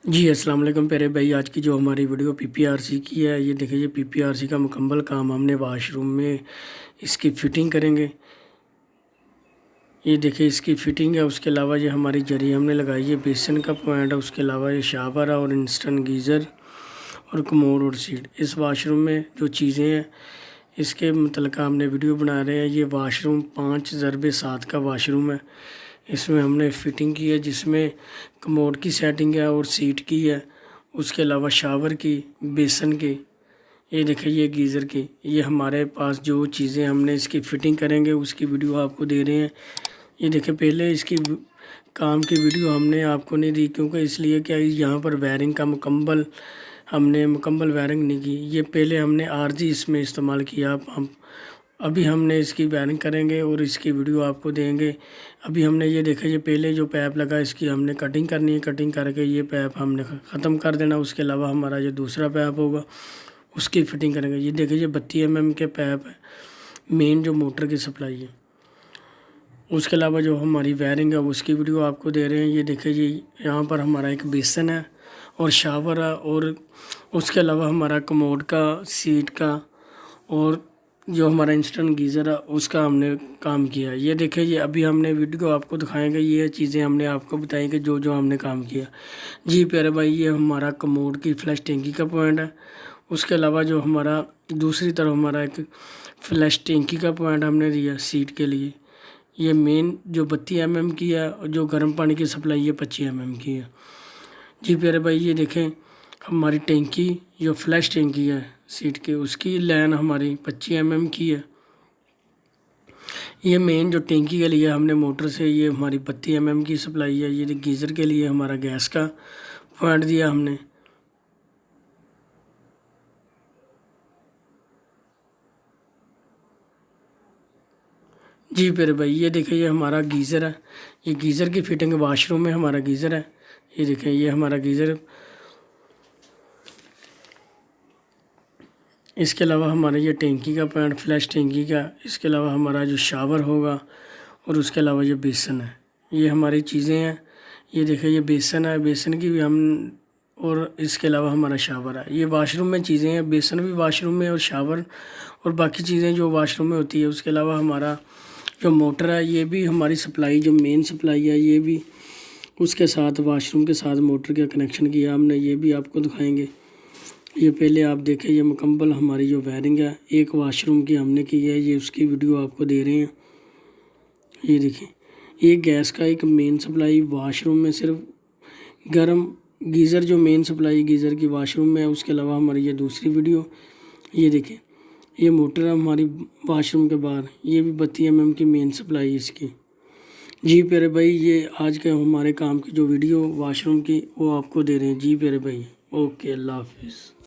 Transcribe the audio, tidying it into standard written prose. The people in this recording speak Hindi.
जी अस्सलाम वालेकुम प्यारे भाई। आज की जो हमारी वीडियो पीपीआरसी की है, ये देखिए ये पीपीआरसी का मुकम्मल काम हमने वाशरूम में इसकी फ़िटिंग करेंगे। ये देखिए इसकी फ़िटिंग है। उसके अलावा ये हमारी जरी हमने लगाई है, बेसन का पॉइंट है। उसके अलावा ये शावर है और इंस्टेंट गीज़र और कमोड और सीट। इस वाशरूम में जो चीज़ें हैं इसके मतलब हमने वीडियो बना रहे हैं। ये वाशरूम 5x7 का वाशरूम है। इसमें हमने फ़िटिंग की है जिसमें कमोड की सेटिंग है और सीट की है। उसके अलावा शावर की, बेसन की, ये देखिए ये गीज़र की। ये हमारे पास जो चीज़ें हमने इसकी फ़िटिंग करेंगे उसकी वीडियो आपको दे रहे हैं। ये देखिए पहले इसकी काम की वीडियो हमने आपको नहीं दी, क्योंकि इसलिए क्या यहाँ पर वायरिंग का हमने मुकम्मल वायरिंग नहीं की। ये पहले हमने आरजी इसमें इस्तेमाल किया। अभी हमने इसकी वायरिंग करेंगे और इसकी वीडियो आपको देंगे। अभी हमने ये देखा, ये पहले जो पैप लगा इसकी हमने कटिंग करनी है। कटिंग करके ये पैप हमने ख़त्म कर देना। उसके अलावा हमारा जो दूसरा पैप होगा उसकी फ़िटिंग करेंगे। ये देखिए ये 32 mm के पैप है, मेन जो मोटर की सप्लाई है। उसके अलावा जो हमारी वायरिंग है उसकी वीडियो आपको दे रहे हैं। ये देखिए ये यहाँ पर हमारा एक बेसन है और शावर है, और उसके अलावा हमारा कमोड का, सीट का और जो हमारा इंस्टेंट गीज़र है उसका हमने काम किया। ये देखिए ये अभी हमने वीडियो आपको दिखाएंगे। ये चीज़ें हमने आपको बताई कि जो जो हमने काम किया। जी प्यारे भाई, ये हमारा कमोड की फ्लैश टैंकी का पॉइंट है। उसके अलावा जो हमारा दूसरी तरफ हमारा एक फ्लैश टैंकी का पॉइंट हमने दिया सीट के लिए। ये मेन जो 32 mm की है और जो गर्म पानी की सप्लाई ये 25 mm की है। जी प्यारे भाई, ये देखें हमारी टैंकी जो फ्लैश टैंकी है सीट के, उसकी लाइन हमारी 25 mm की है। ये मेन जो टैंकी के लिए हमने मोटर से ये हमारी 32 mm की सप्लाई है। ये गीज़र के लिए हमारा गैस का पॉइंट दिया हमने। जी प्यारे भाई, ये देखिए ये हमारा गीज़र है। ये गीज़र की फिटिंग वाशरूम में हमारा गीज़र है। ये देखें ये हमारा गीज़र। इसके अलावा हमारा ये टैंकी का पॉइंट, फ्लैश टैंकी का। इसके अलावा हमारा जो शावर होगा और उसके अलावा ये बेसन है। ये हमारी चीज़ें हैं। ये देखिए ये बेसन है, बेसन की भी हम, और इसके अलावा हमारा शावर है। ये वाशरूम में चीज़ें हैं, बेसन भी वाशरूम में और शावर और बाकी चीज़ें जो वाशरूम में होती है। उसके अलावा हमारा जो मोटर है ये भी हमारी सप्लाई, जो मेन सप्लाई है ये भी उसके साथ वाशरूम के साथ मोटर का कनेक्शन किया हमने। ये भी आपको दिखाएंगे। ये पहले आप देखें, ये मुकम्मल हमारी जो वायरिंग है एक वाशरूम की हमने की है। ये उसकी वीडियो आपको दे रहे हैं। ये देखिए ये गैस का एक मेन सप्लाई वाशरूम में, सिर्फ गर्म गीज़र जो मेन सप्लाई गीज़र की वाशरूम में है। उसके अलावा हमारी ये दूसरी वीडियो, ये देखिए ये मोटर है हमारी वाशरूम के बाहर। ये भी 32 mm की मेन सप्लाई इसकी। जी प्यारे भाई, ये आज के हमारे काम की जो वीडियो वाशरूम की वो आपको दे रहे हैं। जी प्यारे भाई, ओके, अल्लाह हाफिज़।